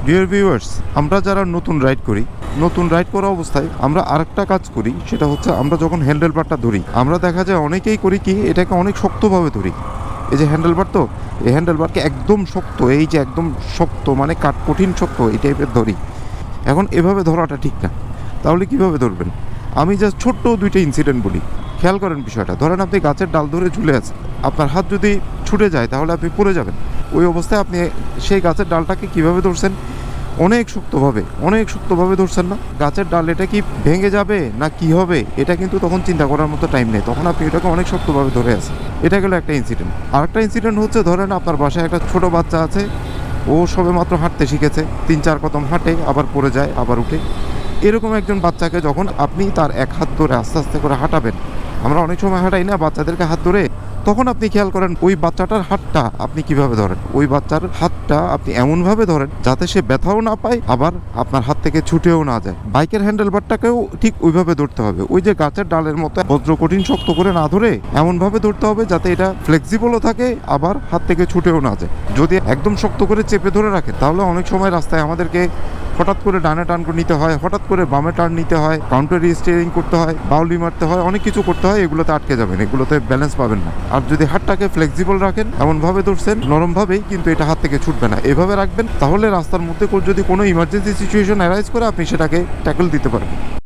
Dear viewers, আমরা যারা নতুন রাইড করা অবস্থায় আমরা আরেকটা কাজ করি, সেটা হচ্ছে আমরা যখন হ্যান্ডেল বারটা ধরি, আমরা দেখা যায় অনেকেই করি কি, এটাকে অনেক শক্তভাবে ধরি। এই যে হ্যান্ডেল বার, তো এই হ্যান্ডেল বারকে একদম শক্ত, এই যে একদম শক্ত মানে কঠিন শক্ত এই টাইপের ধরি। এখন এভাবে ধরাটা ঠিক না। তাহলে কিভাবে ধরবেন? আমি জাস্ট ছোট্ট দুইটা ইনসিডেন্ট বলি, খেয়াল করেন বিষয়টা। ধরেন আপনি গাছের ডাল ধরে ঝুলে আছেন, আপনার হাত যদি ছুটে যায় তাহলে আপনি পড়ে যাবেন। ওই অবস্থায় আপনি সেই গাছের ডালটাকে কিভাবে ধরছেন? অনেক শক্তভাবে ধরছেন না? গাছের ডাল এটা কি ভেঙে যাবে না কি হবে, এটা কিন্তু তখন চিন্তা করার মতো টাইম নেই, তখন আপনি এটাকে অনেক শক্তভাবে ধরে আছেন। এটা গেল একটা ইনসিডেন্ট। আরেকটা ইনসিডেন্ট হচ্ছে, ধরেন আপনার বাসায় একটা ছোট বাচ্চা আছে, ও সবে মাত্র হাঁটতে শিখেছে, 3-4 কদম হাঁটে, আবার পড়ে যায়, আবার উঠে। এরকম একজন বাচ্চাকে যখন আপনি তার এক হাত ধরে আস্তে আস্তে করে হাঁটাবেন, আমরা অনেক সময় হাঁটাই না বাচ্চাদেরকে হাত ধরে, তখন আপনি খেয়াল করেন ওই বাচ্চাটার হাতটা আপনি কিভাবে ধরেন। ওই বাচ্চার হাতটা আপনি এমনভাবে ধরেন যাতে সে ব্যথাও না পায়, আবার আপনার হাত থেকে ছুটেও না যায়। বাইকের হ্যান্ডেলবারটাকেও ঠিক ওইভাবে ধরতে হবে, ওই যে গাছের ডালের মতো বজ্র কঠিন শক্ত করে না ধরে এমনভাবে ধরতে হবে যাতে এটা ফ্লেক্সিবলও থাকে, আবার হাত থেকে ছুটেও না যায়। যদি একদম শক্ত করে চেপে ধরে রাখেন তাহলে অনেক সময় রাস্তায় আমাদেরকে হঠাৎ করে ডানে টার্ন নিতে হয়, হঠাৎ করে বামে টার্ন নিতে হয়, কাউন্টারি স্টিয়ারিং করতে হয়, বাউলি মারতে হয়, অনেক কিছু করতে হয়, এগুলোতে আটকে যাবেন, এগুলোতে ব্যালেন্স পাবেন না। আর যদি হাতটাকে ফ্লেক্সিবল রাখেন, এমনভাবে ধরছেন নরমভাবেই, কিন্তু এটা হাত থেকে ছুটবে না, এভাবে রাখবেন, তাহলে রাস্তার মধ্যে যদি কোনো ইমার্জেন্সি সিচুয়েশন অ্যারাইজ করে আপনি সেটাকে ট্যাকল দিতে পারবেন।